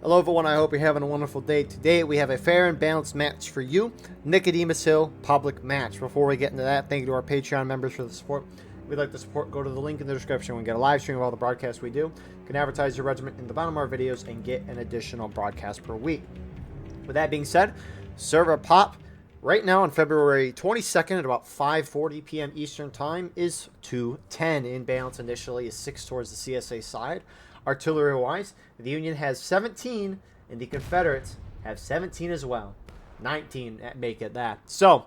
Hello everyone, I hope you're having a wonderful day. Today we have a fair and balanced match for you. Nicodemus Hill public match. Before we get into that, thank you to our Patreon members for the support. If you'd like to support, go to the link in the description. We get a live stream of all the broadcasts we do. You can advertise your regiment in the bottom of our videos and get an additional broadcast per week. With that being said, server pop right now on February 22nd at about 5:40 p.m. Eastern Time is 210. In balance initially is 6 towards the CSA side. Artillery-wise, the Union has 17, and the Confederates have 17 as well. 19 make it that. So,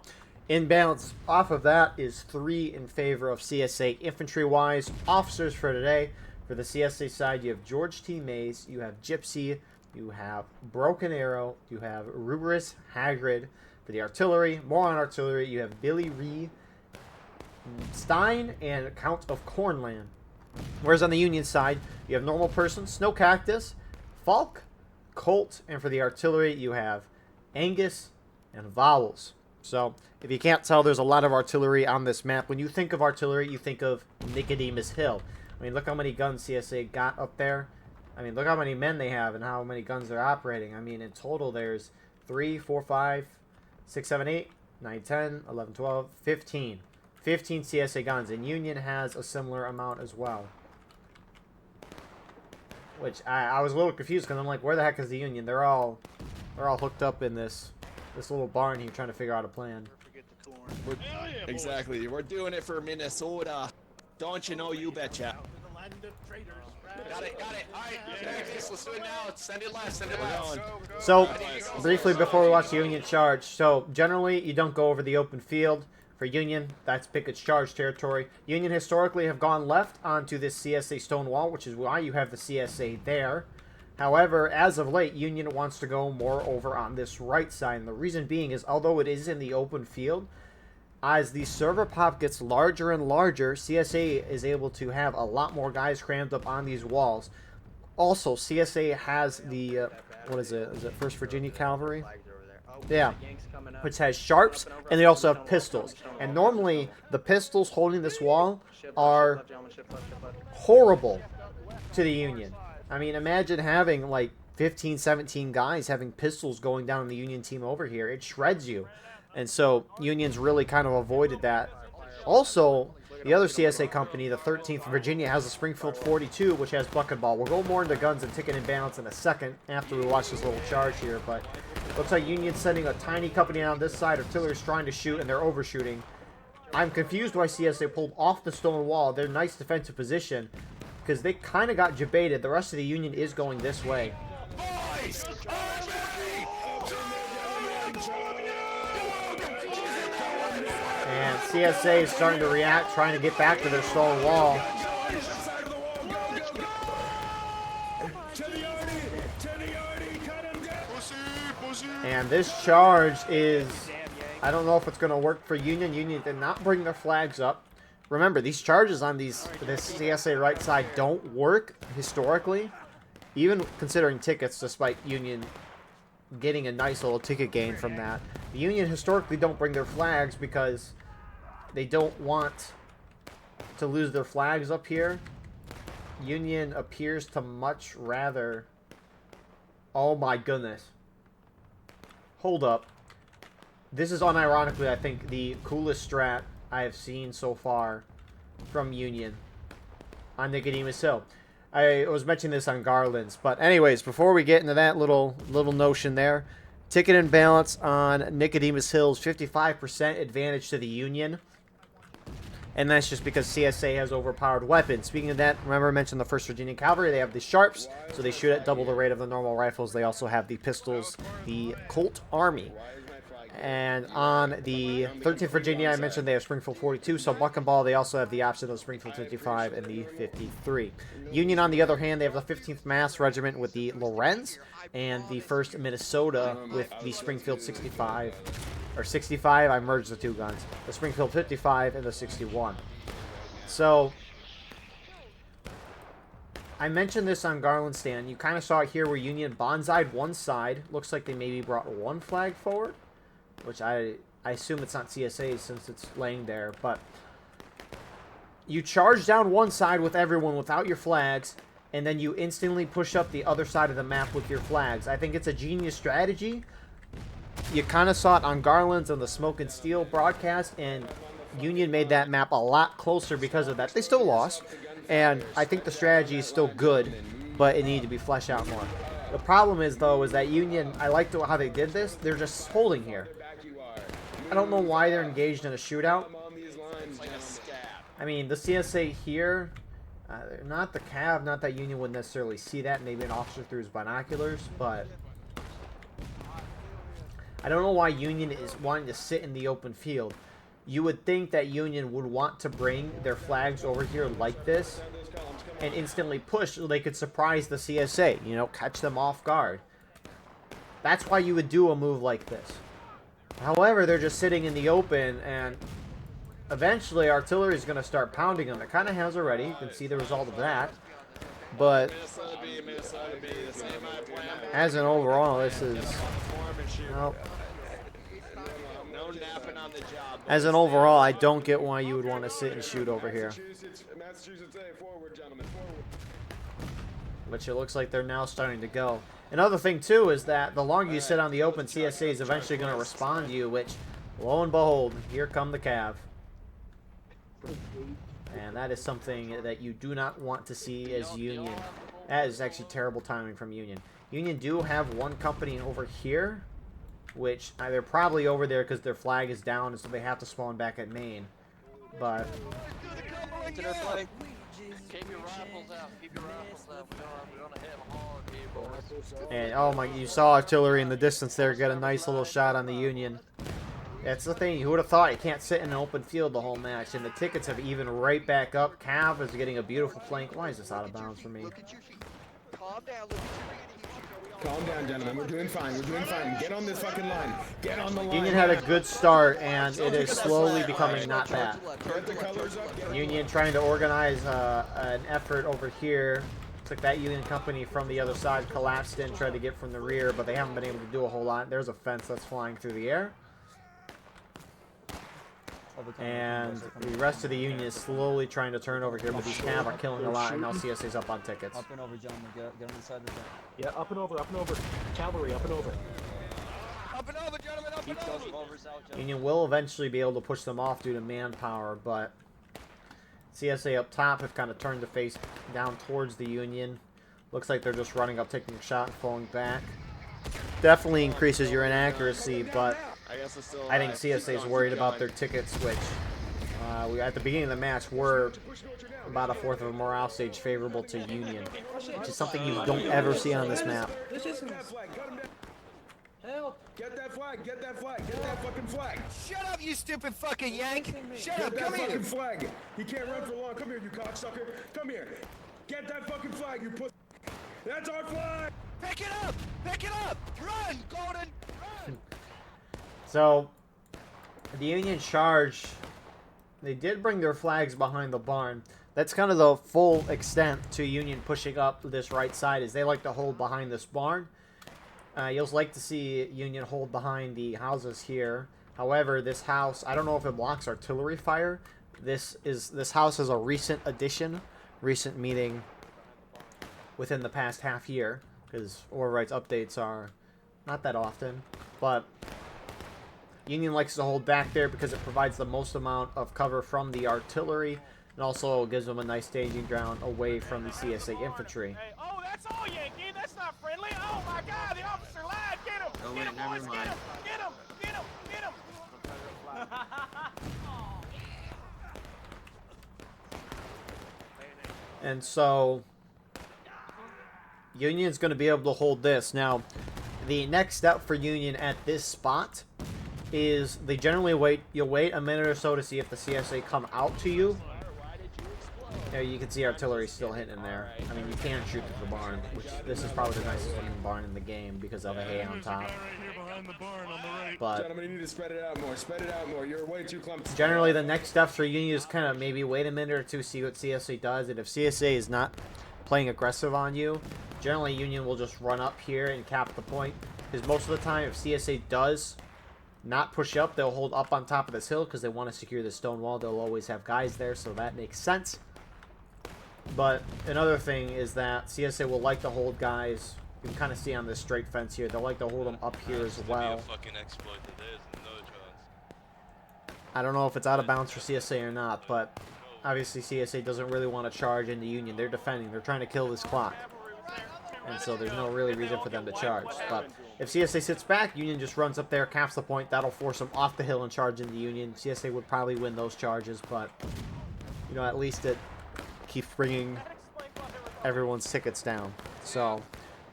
in balance off of that is 3 in favor of CSA infantry-wise. Officers for today, for the CSA side, you have George T. Mays, you have Gypsy, you have Broken Arrow, you have Ruberus Hagrid. For the artillery, more on artillery, you have Billy Ree, Stein, and Count of Cornland. Whereas on the Union side, you have Normal Person, Snow Cactus, Falk, Colt, and for the artillery, you have Angus and Vowels. So, if you can't tell, there's a lot of artillery on this map. When you think of artillery, you think of Nicodemus Hill. I mean, look how many guns CSA got up there. I mean, look how many men they have and how many guns they're operating. I mean, in total, there's 3, 4, 5, 6, 7, 8, 9, 10, 11, 12, 15. 15 CSA guns, and Union has a similar amount as well. Which I was a little confused because I'm like, where the heck is the Union? They're all hooked up in this little barn here, trying to figure out a plan. Exactly, we're doing it for Minnesota. Don't you know? You betcha. Got it. All right, let's do it now. Send it left. So, briefly before we watch the Union charge, so generally you don't go over the open field. For Union, that's Pickett's charge territory. Union historically have gone left onto this CSA stone wall, which is why you have the CSA there. However, as of late, Union wants to go more over on this right side. And the reason being is, although it is in the open field, as the server pop gets larger and larger, CSA is able to have a lot more guys crammed up on these walls. Also, CSA has the, what is it? Is it 1st Virginia Cavalry? Yeah, which has sharps, and they also have pistols. And normally, the pistols holding this wall are horrible to the Union. I mean, imagine having like 15, 17 guys having pistols going down the Union team over here. It shreds you. And so, Union's really kind of avoided that. Also, the other CSA company, the 13th Virginia, has a Springfield 42, which has bucket ball. We'll go more into guns and ticket and balance in a second after we watch this little charge here, but looks like Union's sending a tiny company on this side. Artillery's trying to shoot, and they're overshooting. I'm confused why CSA pulled off the stone wall. They're nice defensive position, because they kind of got jebaited. The rest of the Union is going this way. Boys, And CSA is starting to react, trying to get back to their stone wall. And this charge is, I don't know if it's going to work for Union. Union did not bring their flags up. Remember, these charges on this CSA right side don't work historically, even considering tickets, despite Union getting a nice little ticket gain from that. The Union historically don't bring their flags because they don't want to lose their flags up here. Union appears to much rather... Oh my goodness. Hold up. This is unironically, I think, the coolest strat I have seen so far from Union on Nicodemus Hill. I was mentioning this on Garland's, but anyways, before we get into that little notion there, ticket and balance on Nicodemus Hill's 55% advantage to the Union. And that's just because CSA has overpowered weapons. Speaking of that, remember I mentioned the 1st Virginia Cavalry. They have the sharps, so they shoot at double the rate of the normal rifles. They also have the pistols, the Colt Army. And on the 13th Virginia, I mentioned they have Springfield 42, so buck and ball, they also have the option of Springfield 55 and the 53. Union, on the other hand, they have the 15th Mass Regiment with the Lorenz, and the 1st Minnesota with the Springfield 65. Or 65, I merged the two guns. The Springfield 55 and the 61. So, I mentioned this on Garland Stand. You kind of saw it here where Union bonsai'd one side. Looks like they maybe brought one flag forward, which I assume it's not CSA since it's laying there. But you charge down one side with everyone without your flags, and then you instantly push up the other side of the map with your flags. I think it's a genius strategy. You kind of saw it on Garland's on the Smoke and Steel broadcast, and Union made that map a lot closer because of that. They still lost, and I think the strategy is still good, but it needed to be fleshed out more. The problem is, though, is that Union, I liked how they did this. They're just holding here. I don't know why they're engaged in a shootout. I mean, the CSA here, not the Cav, not that Union would necessarily see that, maybe an officer through his binoculars, but I don't know why Union is wanting to sit in the open field. You would think that Union would want to bring their flags over here like this and instantly push so they could surprise the CSA, you know, catch them off guard. That's why you would do a move like this. However, they're just sitting in the open, and eventually artillery is going to start pounding them. It kind of has already. You can see the result of that. But as an overall, this is... Well, as an overall, I don't get why you would want to sit and shoot over here. Which it looks like they're now starting to go. Another thing, too, is that the longer you sit on the open, CSA is eventually going to respond to you, which, lo and behold, here come the Cav. And that is something that you do not want to see as Union. That is actually terrible timing from Union. Union do have one company over here, which they're probably over there because their flag is down, and so they have to spawn back at main. But Keep your rifles out. Keep your rifles out. We're gonna hit them hard, people. And oh my, you saw artillery in the distance there get a nice little shot on the Union. That's the thing. Who would have thought you can't sit in an open field the whole match? And the tickets have even right back up. Cav is getting a beautiful flank. Why is this out of bounds for me? Calm down. Calm down, gentlemen. We're doing fine. We're doing fine. Get on this fucking line. Get on the line. Union had a good start, and it is slowly becoming not that. Union trying to organize an effort over here. Looks like that Union company from the other side collapsed in, tried to get from the rear, but they haven't been able to do a whole lot. There's a fence that's flying through the air. And the rest of the Union is slowly trying to turn over here, but these Cav are killing a lot, and now CSA's up on tickets. Up and over, gentlemen. Get on the side of the tank. Yeah, up and over, Cavalry, up and over. Up and over, gentlemen, up and over. Union will eventually be able to push them off due to manpower, but CSA up top have kind of turned to face down towards the Union. Looks like they're just running up, taking a shot, and falling back. Definitely increases your inaccuracy, but I think CSA is worried about their tickets, which at the beginning of the match were about a fourth of a morale stage favorable to Union, which is something you don't ever see on this map. Help! Get that flag! Get that flag! Get that fucking flag! Shut up, you stupid fucking Yank! Shut Get up, that come here! fucking flag! He can't run for long. Come here, you cocksucker! Come here! Get that fucking flag, you pussy! That's our flag! Pick it up! Pick it up! Run, Golden! Run! So, the Union charge, they did bring their flags behind the barn. That's kind of the full extent to Union pushing up this right side, is they like to hold behind this barn. You'll like to see Union hold behind the houses here. However, this house, I don't know if it blocks artillery fire. This house is a recent addition, recent meeting within the past half year, because Overwrite's updates are not that often, but Union likes to hold back there because it provides the most amount of cover from the artillery, and also gives them a nice staging ground away from the CSA infantry. Hey, oh, that's all, Yankee. That's not friendly. Oh my God, the officer lied. Get him. Oh, Get wait, him, never boys. mind. Get him. Get him. Get him. Get him. And so Union's going to be able to hold this. Now, the next step for Union at this spot is they generally wait. You'll wait a minute or so to see if the CSA come out to you. There you can see artillery still hitting there. I mean, you can shoot through the barn, which this is probably the nicest looking barn in the game because of a hay on top. But Gentlemen, you need to spread it out more. Spread it out more. You're way too clumsy. generally, the next step for Union is kind of maybe wait a minute or two, see what CSA does, and if CSA is not playing aggressive on you, generally Union will just run up here and cap the point. Because most of the time, if CSA does not push up, they'll hold up on top of this hill because they want to secure the stone wall. They'll always have guys there, so that makes sense. But another thing is that CSA will like to hold guys. You can kind of see on this straight fence here. They'll like to hold them up here as well. I don't know if it's out of bounds for CSA or not, but obviously CSA doesn't really want to charge into Union. They're defending. They're trying to kill this clock. And so there's no really reason for them to charge. But if CSA sits back, Union just runs up there, caps the point. That'll force them off the hill and charge into Union. CSA would probably win those charges, but, you know, at least it keeps bringing everyone's tickets down. So,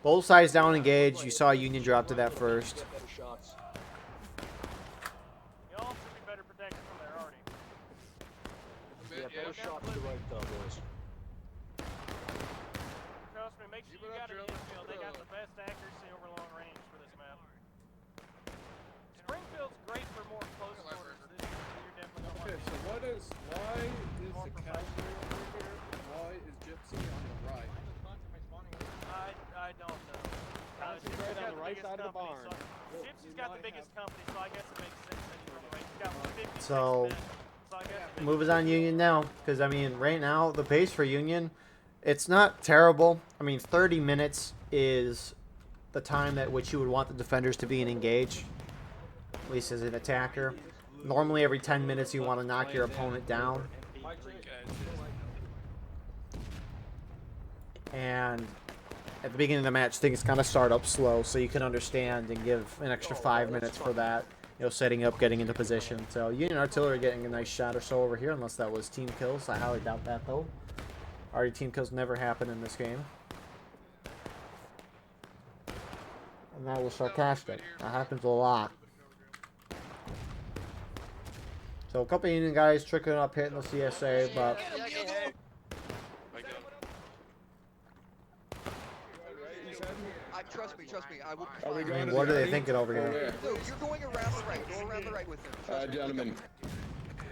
both sides down engaged. You saw Union drop to that first. Y'all should be better protected from there already. Yeah, better shot to the right, though, boys. Trust me, make sure you got it in the field. They got the best accuracy over long range for this map. Springfield's great for more close quarters. This is you're definitely gonna want Okay, so why is the cavalry over here? Why is Gypsy on the right? I don't know. Gypsy's right on the right side of the barn. Gypsy's got the biggest company, so I guess it makes sense that he's on the right. He's got 156 So, men, so I guess it makes move is on Union now. Because, I mean, right now, the pace for Union, it's not terrible. I mean, 30 minutes is the time at which you would want the defenders to be engaged, at least as an attacker. Normally, every 10 minutes, you want to knock your opponent down. And at the beginning of the match, things kind of start up slow, so you can understand and give an extra 5 minutes for that. You know, setting up, getting into position. So Union Artillery getting a nice shot or so over here, unless that was team kills. I highly doubt that, though. Already team kills never happen in this game. And that was sarcastic. That happens a lot. So a couple of Union guys tricking up, hitting the CSA, but Trust me, I will. I mean, what are they thinking over here? No, you're going around the right. Go around the right with them. Gentlemen.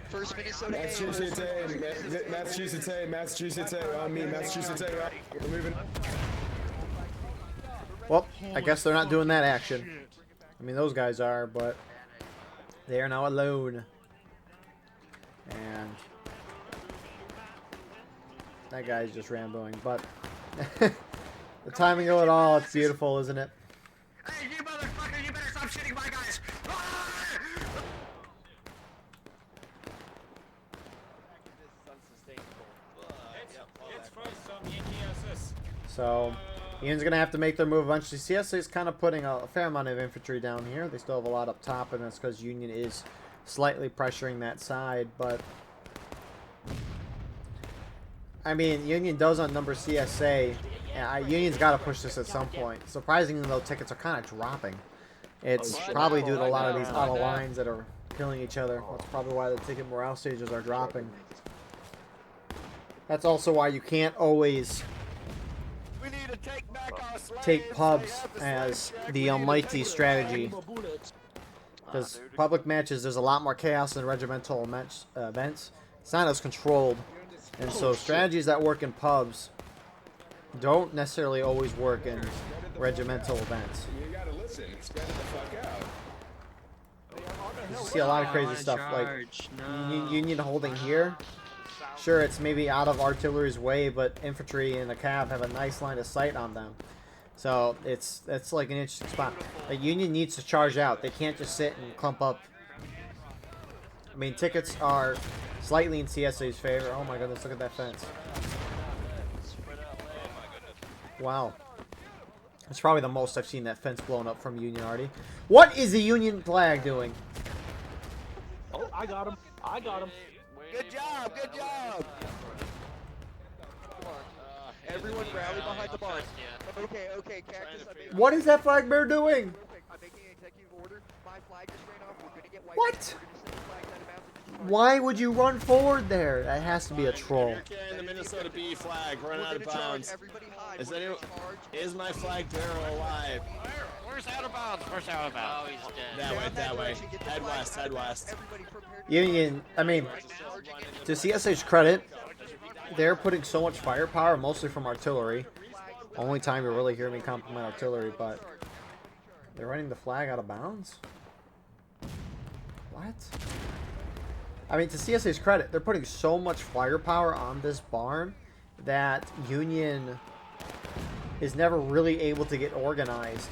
First Minnesota. Massachusetts, on me, Massachusetts, right? We're moving. Well, I guess they're not doing that action. I mean, those guys are, but they are now alone. And that guy's just rambling, but the timing of it all, it's beautiful, isn't it? Hey, you motherfucker, you better stop shooting my guys! So, Union's going to have to make their move eventually. CSA is kind of putting a fair amount of infantry down here. They still have a lot up top, and that's because Union is slightly pressuring that side, but I mean, Union does outnumber CSA. Union's got to push this at some point. Surprisingly, though, tickets are kind of dropping. It's probably due to a lot of these auto lines that are killing each other. That's probably why the ticket morale stages are dropping. That's also why you can't always take pubs as the almighty strategy. Because public matches, there's a lot more chaos than regimental events. It's not as controlled. And so strategies that work in pubs don't necessarily always work in regimental events. You gotta listen. Spread the fuck out. You see a lot of crazy stuff, like Union holding here. Sure, it's maybe out of artillery's way, but infantry and the cav have a nice line of sight on them. So it's like an interesting spot. Like Union needs to charge out. They can't just sit and clump up. I mean, tickets are slightly in CSA's favor. Oh my goodness, look at that fence. Wow. That's probably the most I've seen that fence blown up from Union already. What is the Union flag doing? Oh, I got him. I got him. Good job, good job! Everyone rally behind the barn. Okay, Cactus. What is that flag bearer doing? I'm making an executive order. My flag just ran off. We're gonna get wiped. What? We're gonna send the flags out of bounds and just Why would you run forward there? That has to be a troll. You're carrying the Minnesota B flag, run out of charge. bounds. Everybody hide. Is We're anyone? gonna charge. Is my flag bearer alive? Where's out of bounds? Where's out of bounds? Oh, he's dead. That way. Head west, head west. Everybody prepare to Union, I mean, to CSA's credit, they're putting so much firepower, mostly from artillery. Only time you really hear me compliment artillery, but they're running the flag out of bounds? What? I mean, to CSA's credit, they're putting so much firepower on this barn, that Union is never really able to get organized.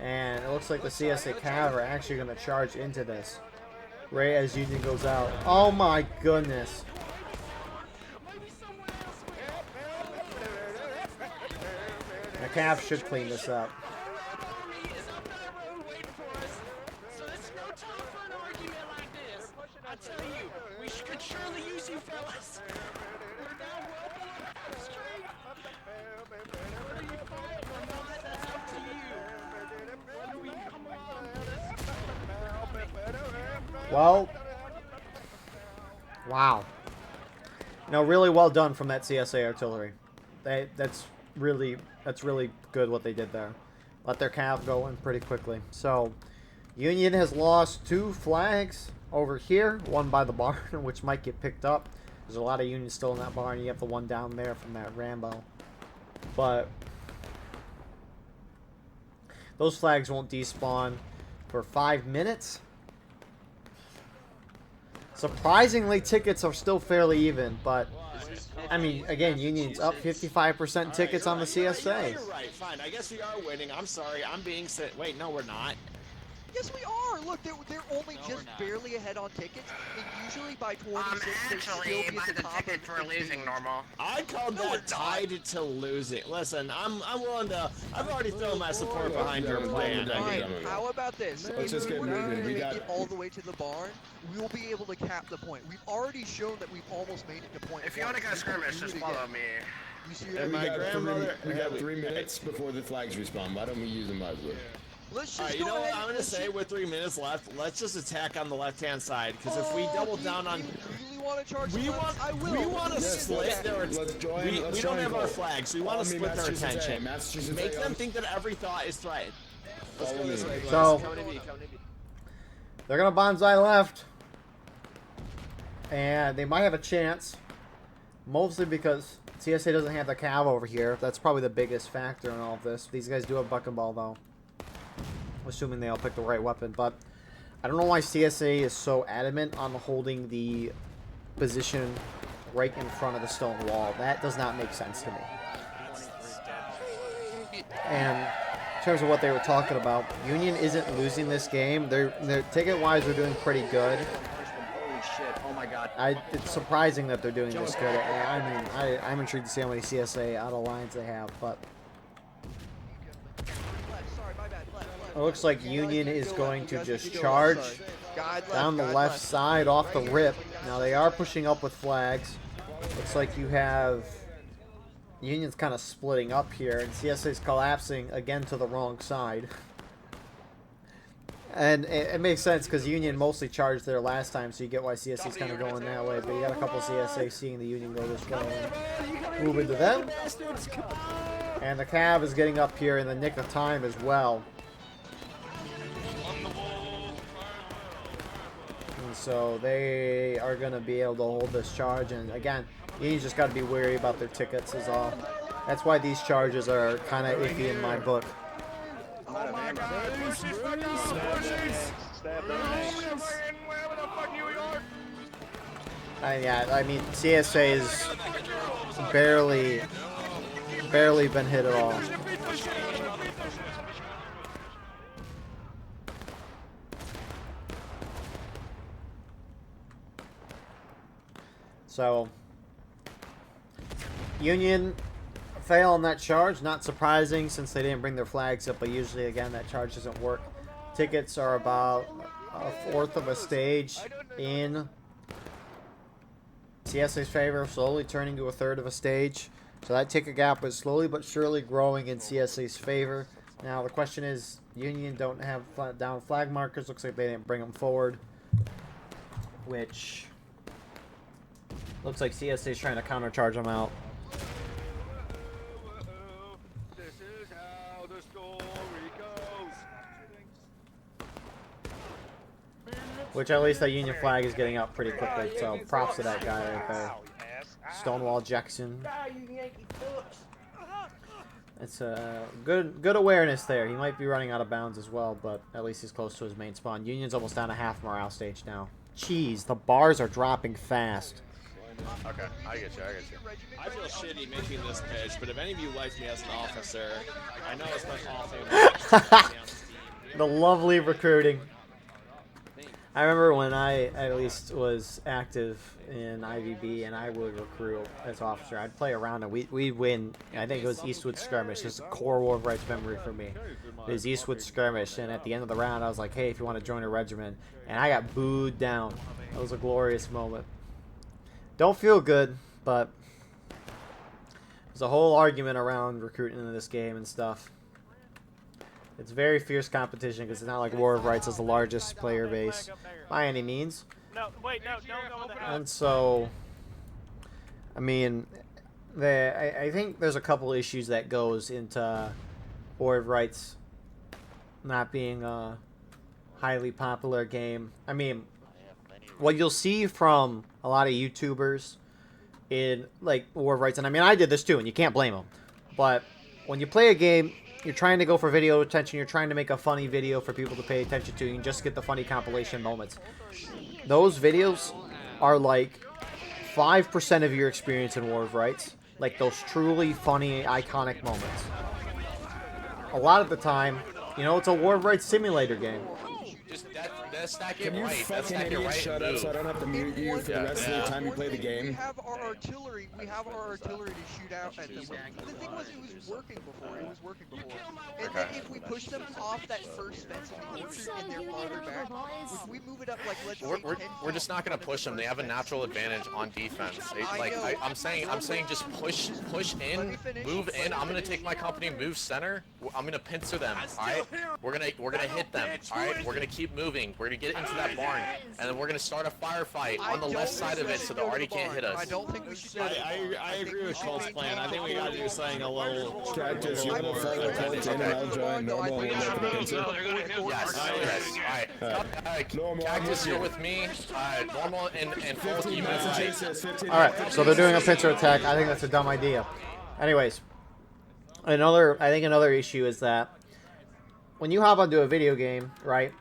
And it looks like the CSA Cav are actually going to charge into this right as Union goes out. Oh my goodness. The Cav should clean this up. I tell you, we could surely use you fellas. We're now well below half street. Whether you fight or not, that's up to you. Whether we come along with us. Well, wow. No, really well done from that CSA artillery. That's really good what they did there. Let their cav go in pretty quickly. So, Union has lost 2 flags over here, one by the barn, which might get picked up. There's a lot of Union still in that barn. You have the one down there from that Rambo. But those flags won't despawn for 5 minutes. Surprisingly, tickets are still fairly even, but I mean, again, Union's up 55% tickets on the CSA. You're right. Fine. I guess we are winning. I'm sorry. I'm being sit. Wait, no, we're not. Yes, we are. Look, they're only just barely ahead on tickets, and usually by 26, they still be at the top tickets of we're losing normal. I called that tied to losing. Listen, I'm willing to. I've already thrown my support behind your plan. I mean, Fine. How about this? Let's just get moving. We got it all the way to the barn. We will be able to cap the point. We've already shown that we've almost made it to point. If you want to go skirmish, just follow me. You see And what I mean? we got 3 minutes before the flags respawn. Why don't we use them wisely? Let's just Alright, you know what I'm gonna say with 3 minutes left? Let's just attack on the left-hand side, because if we double down on, You really want to charge? we want to split their. Let's join. We let's don't join have our Cole. flags. We want Follow to me, split their Massachusetts A. attention. Massachusetts Make A, them think that every thought is threatened. Let's Follow go this me. way, boys. So- Come to me. Come to me. They're going to bonsai left. And they might have a chance. Mostly because CSA doesn't have the cav over here. That's probably the biggest factor in all of this. These guys do have buck and ball, though. Assuming they all pick the right weapon. But I don't know why CSA is so adamant on holding the position right in front of the stone wall. That does not make sense to me. And in terms of what they were talking about, Union isn't losing this game. They're ticket-wise, they're doing pretty good. Holy shit! Oh my god. It's surprising that they're doing this good. I mean, I'm intrigued to see how many CSA out of lines they have, but Sorry, my bad. Left. it looks like Union Guys, is go going left. to You guys just need to go charge left, sorry. Guide down the guide left side off the Right rip. here. Now they are pushing up with flags. Looks like you have Union's kind of splitting up here, and CSA's collapsing again to the wrong side. And it makes sense because Union mostly charged there last time, so you get why CSA's kind of going that way. But you got a couple CSA seeing the Union go this way and move into them. And the Cav is getting up here in the nick of time as well. And so they are going to be able to hold this charge. And again, Union's just got to be wary about their tickets is all. That's why these charges are kind of iffy in my book. Oh my god! Push these fucking pushes! Stab that Wherever the fuck New York! Yeah, I mean, CSA is barely been hit at all. So, Union fail on that charge. Not surprising since they didn't bring their flags up, but usually, again, that charge doesn't work. Tickets are about a fourth of a stage in CSA's favor, slowly turning to a third of a stage. So that ticket gap is slowly but surely growing in CSA's favor. Now, the question is, Union don't have down flag markers. Looks like they didn't bring them forward, which looks like CSA is trying to countercharge them out. This is how the story goes. Which at least that Union flag is getting up pretty quickly. So props to that guy right there. Stonewall Jackson. It's a good awareness there. He might be running out of bounds as well, but at least he's close to his main spawn. Union's almost down a half morale stage now. Jeez, the bars are dropping fast. Okay, I get you. I feel shitty making this pitch, but if any of you like me as an officer, I know it's been awful. The lovely recruiting. I remember when I at least was active in IVB and I would recruit as officer. I'd play around and we'd win. I think it was Eastwood Skirmish. It's a core War of Rights memory for me. It was Eastwood Skirmish, and at the end of the round I was like, hey, if you want to join a regiment. And I got booed down. That was a glorious moment. Don't feel good, but there's a whole argument around recruiting in this game and stuff. It's very fierce competition because it's not like War of Rights is the largest player base by any means. No, wait, no, don't go there. And so, I mean, I think there's a couple issues that goes into War of Rights not being a highly popular game. I mean, what you'll see from a lot of YouTubers in like War of Rights, and I mean I did this too, and you can't blame them. But when you play a game, you're trying to go for video attention, you're trying to make a funny video for people to pay attention to, and just get the funny compilation moments. Those videos are like 5% of your experience in War of Rights. Like those truly funny, iconic moments. A lot of the time, you know, it's a War of Rights simulator game. Just that's not Can getting you right. That's fucking not getting idiot right. shut up so I don't have to mute you for the rest of the time you play the game? We have our artillery to shoot out at them. The thing was, it was working before. And then if we push them off that first fence of the orchard and they're farther back, if we move it up like let's say 10 We're just not gonna push them. They have a natural advantage on defense. I'm saying just push in, move in. I'm gonna take my company, move center. I'm gonna pincer them. All right, we're gonna hit them. All right, we're gonna keep moving. We're gonna get into that barn, and then we're gonna start a firefight on the left side of it, so the arty can't hit us. I don't think we should do I agree with Colt's plan. I think we gotta do something a little. Cactus, you want to follow Colts in and I'll join normal and look at the pincer? Yes. All right. Cactus, you're with me. Normal and Colt, you move. Alright, so they're doing a pincer attack. I think that's a dumb idea. Anyways, I think another issue is that when you hop onto a video game, right?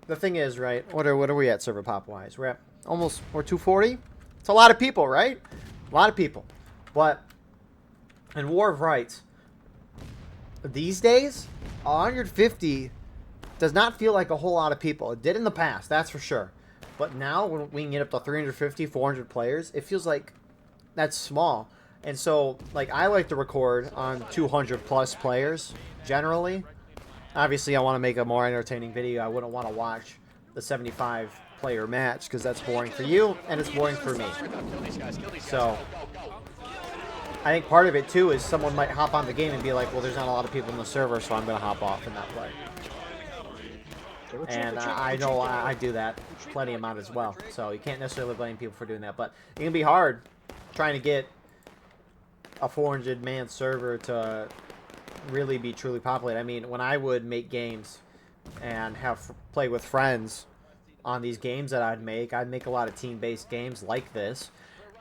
The thing is, right? What are we at server pop wise? We're at we're 240. It's a lot of people, right? A lot of people. But in War of Rights, these days, 150 does not feel like a whole lot of people. It did in the past, that's for sure. But now, when we can get up to 350, 400 players, it feels like that's small. And so, like, I like to record on 200 plus players, generally. Obviously, I want to make a more entertaining video. I wouldn't want to watch the 75 player match because that's boring for you and it's boring for me. So, I think part of it too is someone might hop on the game and be like, well, there's not a lot of people in the server, so I'm going to hop off and not play. And I know I do that plenty amount as well. So you can't necessarily blame people for doing that. But it can be hard trying to get a 400-man server to really be truly populated. I mean, when I would make games and play with friends on these games that I'd make a lot of team-based games like this.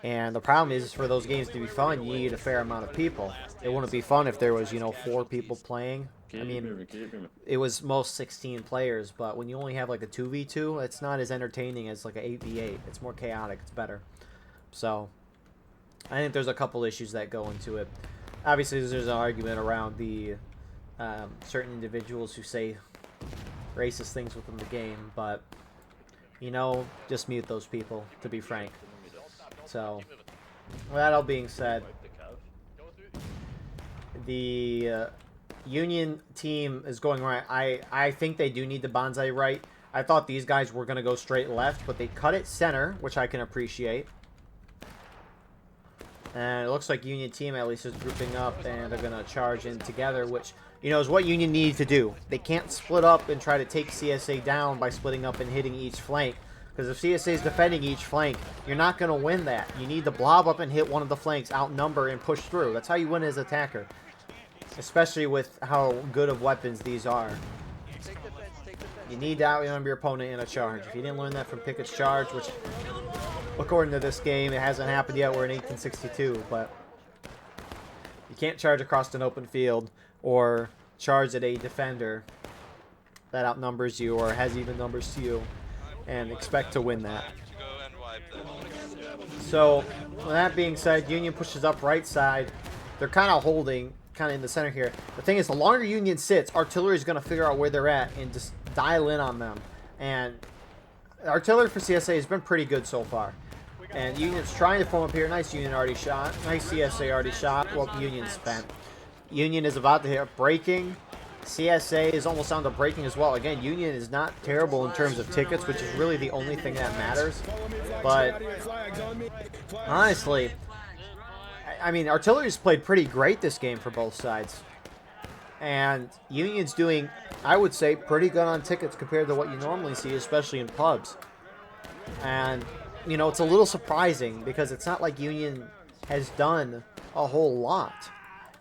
And the problem is, for those games to be fun, you need a fair amount of people. It wouldn't be fun if there was, 4 people playing. I mean, it was most 16 players, but when you only have like a 2v2, it's not as entertaining as like an 8v8. It's more chaotic. It's better. So, I think there's a couple issues that go into it. Obviously, there's an argument around the certain individuals who say racist things within the game, but, just mute those people, to be frank. So, with that all being said, the Union team is going right. I think they do need the bonsai right. I thought these guys were going to go straight left, but they cut it center, which I can appreciate. And it looks like Union team at least is grouping up, and they're going to charge in together, which, is what Union needs to do. They can't split up and try to take CSA down by splitting up and hitting each flank. Because if CSA is defending each flank, you're not going to win that. You need to blob up and hit one of the flanks, outnumber, and push through. That's how you win as attacker. Especially with how good of weapons these are. You need to outnumber your opponent in a charge. If you didn't learn that from Pickett's charge, which, according to this game, it hasn't happened yet. We're in 1862, but you can't charge across an open field or charge at a defender that outnumbers you or has even numbers to you and expect to win that. So, with that being said, Union pushes up right side. They're kind of holding, kind of in the center here. The thing is, the longer Union sits, artillery is going to figure out where they're at and just dial in on them. And artillery for CSA has been pretty good so far. And Union's trying to form up here. Nice Union already shot. Nice CSA already shot. Well, Union spent. Union is about to hit breaking. CSA is almost down to breaking as well. Again, Union is not terrible in terms of tickets, which is really the only thing that matters. But honestly, I mean, artillery's played pretty great this game for both sides. And Union's doing, I would say, pretty good on tickets compared to what you normally see, especially in pubs. And, you know, it's a little surprising because it's not like Union has done a whole lot.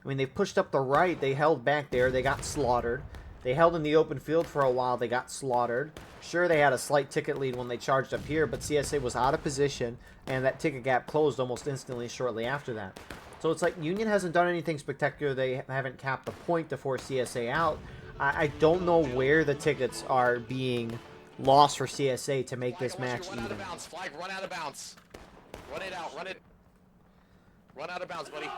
I mean, they pushed up the right, they held back there, they got slaughtered. They held in the open field for a while, they got slaughtered. Sure, they had a slight ticket lead when they charged up here, but CSA was out of position, and that ticket gap closed almost instantly shortly after that. So it's like Union hasn't done anything spectacular. They haven't capped the point to force CSA out. I don't know where the tickets are being lost for CSA to make this match even. Run out of bounds, Flag, run out of bounds. Run it out, run it. Run out of bounds, buddy.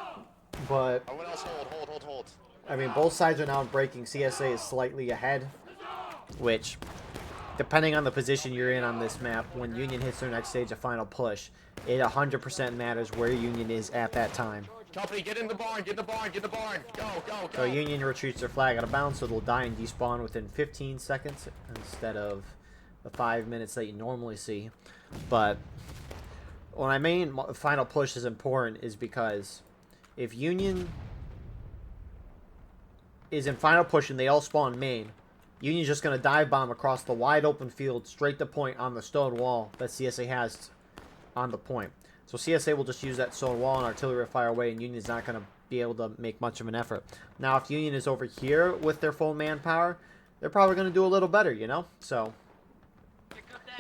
But Everyone else hold. I mean, both sides are now breaking. CSA is slightly ahead, which, depending on the position you're in on this map, when Union hits their next stage of final push, it 100% matters where Union is at that time. Company, get in the barn, get in the barn, get in the barn. Go. So Union retreats their flag out of bounds, so they'll die and despawn within 15 seconds instead of the 5 minutes that you normally see. But when I mean final push is important is because if Union is in final push and they all spawn main, Union's just going to dive bomb across the wide open field straight to point on the stone wall that CSA has on the point. So CSA will just use that stone wall and artillery fire away, and Union's not going to be able to make much of an effort. Now, if Union is over here with their full manpower, they're probably going to do a little better, you know? So,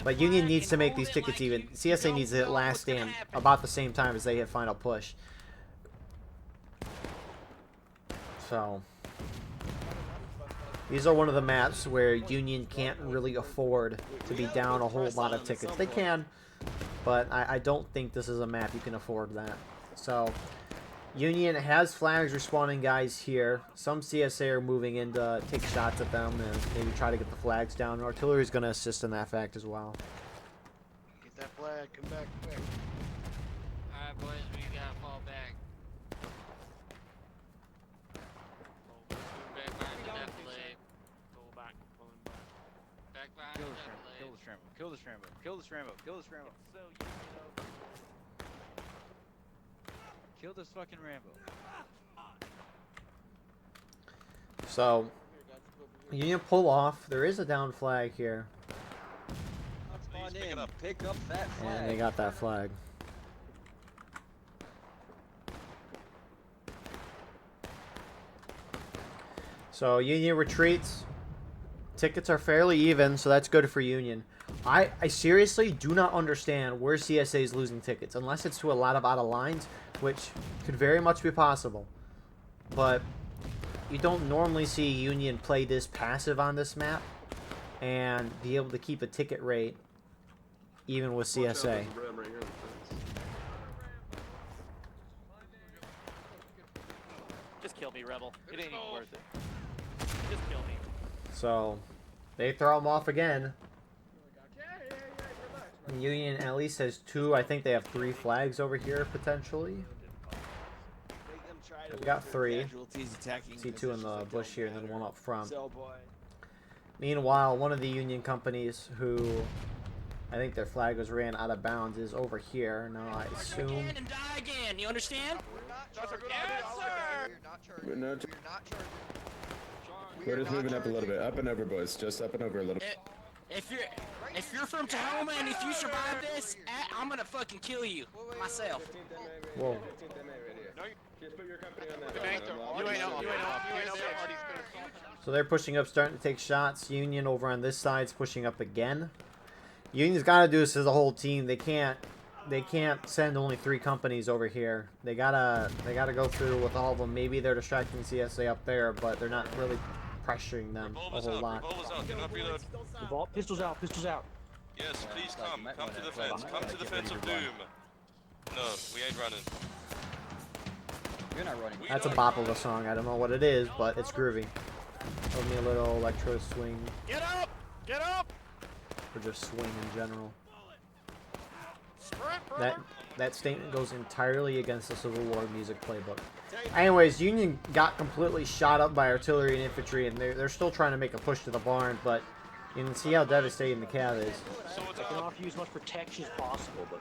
but Union needs to make these tickets even. CSA needs to hit last stand about the same time as they hit final push. So, these are one of the maps where Union can't really afford to be down a whole lot of tickets. They can, but I don't think this is a map you can afford that. So, Union has flags respawning guys here. Some CSA are moving in to take shots at them and maybe try to get the flags down. Artillery is going to assist in that fact as well. Get that flag, come back quick. Alright, boys, we gotta fall back. Back behind the left leg. Go back, pulling back. Back behind the left leg. Kill the Shrambo. Kill the Shrambo. Kill the Shrambo. So, you know. Kill this fucking Rambo. So, Union pull off. There is a down flag here. Spawn in. Pick up that flag. And they got that flag. So Union retreats. Tickets are fairly even, so that's good for Union. I seriously do not understand where CSA is losing tickets, unless it's to a lot of out of lines, which could very much be possible. But you don't normally see Union play this passive on this map and be able to keep a ticket rate even with CSA. Just kill me, Rebel. It ain't even worth it. Just kill me. So they throw them off again. Union at least has 2. I think they have 3 flags over here potentially. They've got 3. See 2 in the bush here and then 1 up front. Meanwhile, one of the Union companies who I think their flag was ran out of bounds is over here. Now I assume. And die again, you understand? We're not charging. We're just moving up a little bit. Up and over, boys. Just up and over a little. If you're from Tahoma and if you survive this, I'm gonna fucking kill you myself. Whoa. So they're pushing up, starting to take shots. Union over on this side's pushing up again. Union's got to do this as a whole team. They can't send only 3 companies over here. They gotta go through with all of them. Maybe they're distracting CSA up there, but they're not really pressuring them a whole lot. Pistols out, pistols out. Yes, please come. Come to the fence. Come to the fence of doom. No, we ain't running. You're not running. That's a bop of a song. I don't know what it is, but it's groovy. Give me a little electro swing. Get up! Get up! Or just swing in general. Sprint, brother. That statement goes entirely against the Civil War music playbook. Anyways, Union got completely shot up by artillery and infantry, and they're still trying to make a push to the barn, but you can see how devastating the cav is. I can offer you as much protection as possible, but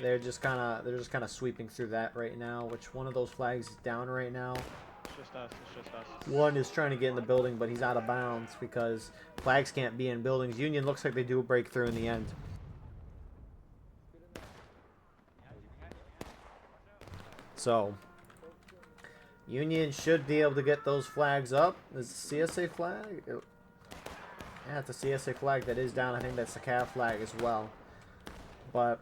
They're just kind of sweeping through that right now. Which one of those flags is down right now? It's just us. It's just us. One is trying to get in the building, but he's out of bounds because flags can't be in buildings. Union looks like they do a breakthrough in the end. So, Union should be able to get those flags up. Is the CSA flag? Yeah, it's a CSA flag that is down. I think that's the CAV flag as well. But,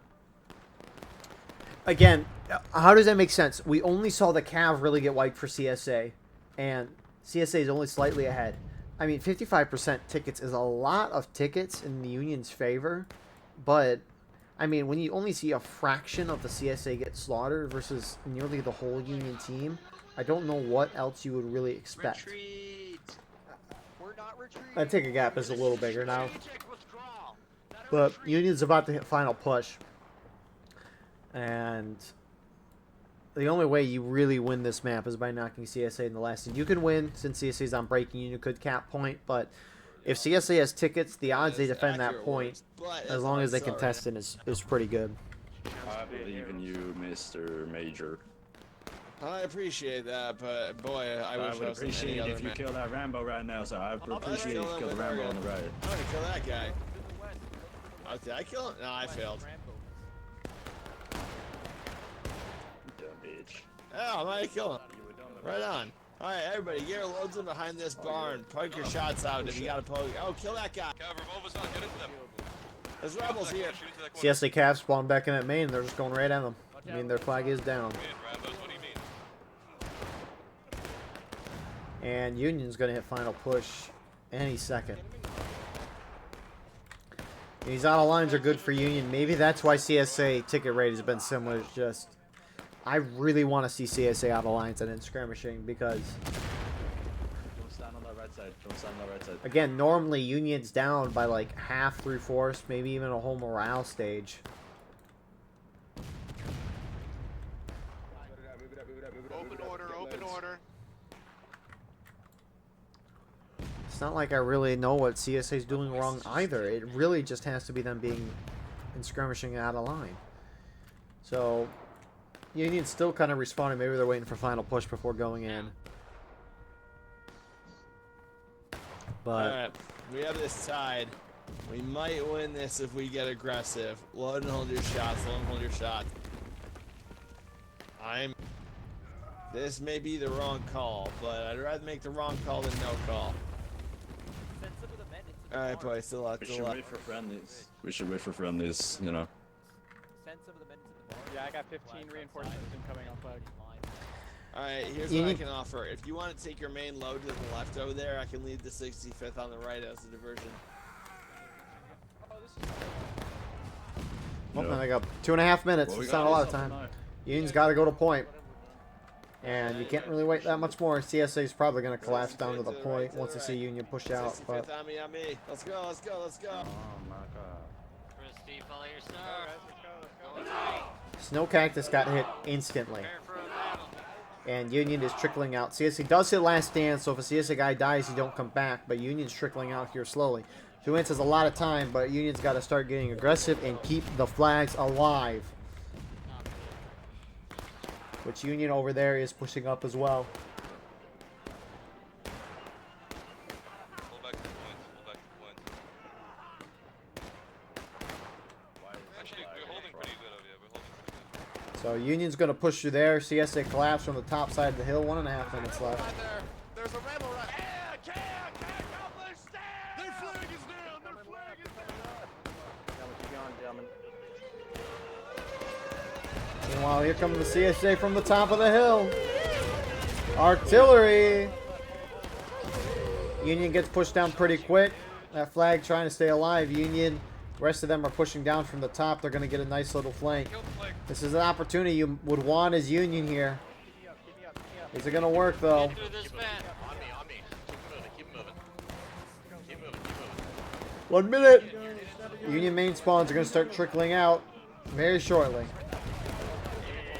again, how does that make sense? We only saw the CAV really get wiped for CSA, and CSA is only slightly ahead. I mean, 55% tickets is a lot of tickets in the Union's favor, but I mean, when you only see a fraction of the CSA get slaughtered versus nearly the whole Union team, I don't know what else you would really expect. Retreat. We're not retreating. That ticket gap is a little bigger now. But Union's about to hit final push. And the only way you really win this map is by knocking CSA in the last. And you can win since CSA's on breaking. Union could cap point, but if CSA has tickets, the odds they defend that point, as long as they contest it, is pretty good. I believe in you, Mr. Major. I appreciate that, but boy, I wish I would was appreciate it if you killed that Rambo right now, so I would appreciate if you killed the Rambo on the right. I'm gonna kill that guy. Oh, did I kill him? No, I failed. Dumb bitch. Oh, I might kill him. Right on. Alright, everybody, get your loads in behind this barn. Poke your shots out if you gotta poke. Oh, kill that guy. There's rebels here. CSA Cav spawned back in at main. They're just going right at them. I mean, their flag is down. And Union's going to hit final push any second. These out of lines are good for Union. Maybe that's why CSA ticket rate has been similar. It's just, I really want to see CSA out of lines and in skirmishing because, Don't stand on that right side. Don't stand on that right side. again, normally Union's down by like half, 3/4, maybe even a whole morale stage. Open order, open order. It's not like I really know what CSA is doing wrong either. It really just has to be them being in skirmishing out of line. So, Union's still kind of responding. Maybe they're waiting for final push before going in. But Alright, we have this tied. We might win this if we get aggressive. Load and hold your shots. Load and hold your shots. This may be the wrong call, but I'd rather make the wrong call than no call. Alright, boys, still out. We should wait for friendlies. We should wait for friendlies, you know. Yeah, I got 15 reinforcements incoming on flag. Alright, here's what I can offer. If you want to take your main load to the left over there, I can lead the 65th on the right as a diversion. well, I got 2.5 minutes. Well, we It's got not a lot of this time. tonight. Union's got to go to point. And you can't really wait that much more. CSA is probably going to collapse down to the point once they see Union push out. 65th But on me, on me. Let's go, let's go, let's go. Oh my god. Christy, follow your stuff. Snow Cactus got hit instantly. And Union is trickling out. CSA does hit last stand, so if a CSA guy dies, you don't come back. But Union's trickling out here slowly. 2 minutes is a lot of time, but Union's got to start getting aggressive and keep the flags alive. Which Union over there is pushing up as well. Pull back to the point. Pull back to the point. Actually, we're holding pretty good over here. We're holding pretty good. So Union's going to push through there. CSA collapse from the top side of the hill. 1.5 minutes left. Right there. There's a rebel right. Their flag is down. Their flag is down. Meanwhile, here comes the CSA from the top of the hill. Artillery. Union gets pushed down pretty quick. That flag trying to stay alive. Union Rest of them are pushing down from the top. They're going to get a nice little flank. This is an opportunity you would want as Union here. Is it going to work, though? On me. Keep moving. 1 minute. Union main spawns are going to start trickling out very shortly.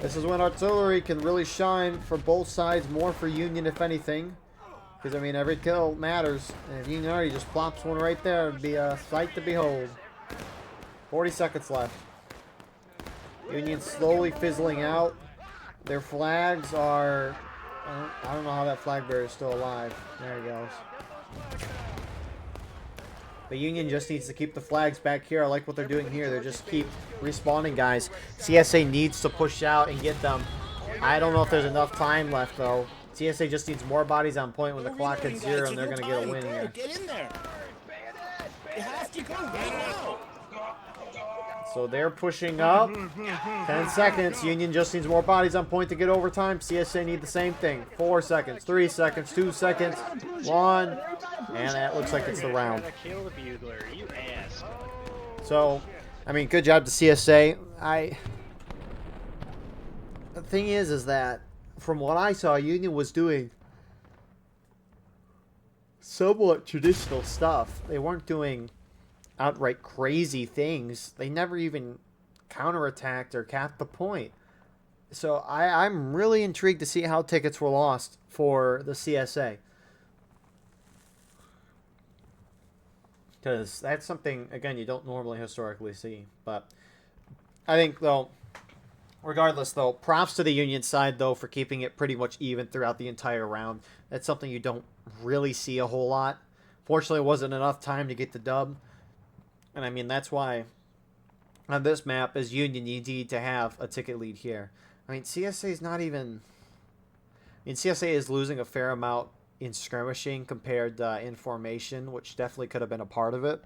This is when artillery can really shine for both sides, more for Union if anything. Because, I mean, every kill matters. And if Union already just plops one right there, it'd be a sight to behold. 40 seconds left. Union slowly fizzling out. Their flags are... I don't know how that flag bearer is still alive. There he goes. But Union just needs to keep the flags back here. I like what they're doing here. They just keep respawning guys. CSA needs to push out and get them. I don't know if there's enough time left, though. CSA just needs more bodies on point when the clock hits 0, and they're going to get a win here. Get in there. You have to go right now. So they're pushing up. 10 seconds. Union just needs more bodies on point to get overtime. CSA need the same thing. 4 seconds, 3 seconds, 2 seconds, 1. And that looks like it's the round. So, I mean, good job to CSA. The thing is that from what I saw, Union was doing somewhat traditional stuff. They weren't doing outright crazy things. They never even counterattacked or capped the point. So I'm really intrigued to see how tickets were lost for the CSA. Because that's something, again, you don't normally historically see. But I think, though, regardless, though, props to the Union side, though, for keeping it pretty much even throughout the entire round. That's something you don't really see a whole lot. Fortunately, it wasn't enough time to get the dub. And, I mean, that's why on this map, as Union, you need to have a ticket lead here. I mean, CSA is not even... I mean, CSA is losing a fair amount in skirmishing compared in formation, which definitely could have been a part of it.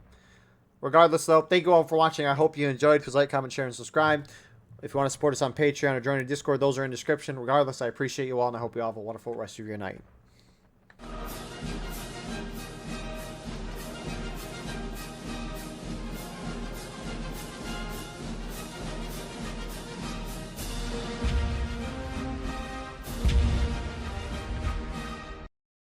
Regardless, though, thank you all for watching. I hope you enjoyed. Please like, comment, share, and subscribe. If you want to support us on Patreon or join our Discord, those are in the description. Regardless, I appreciate you all, and I hope you all have a wonderful rest of your night.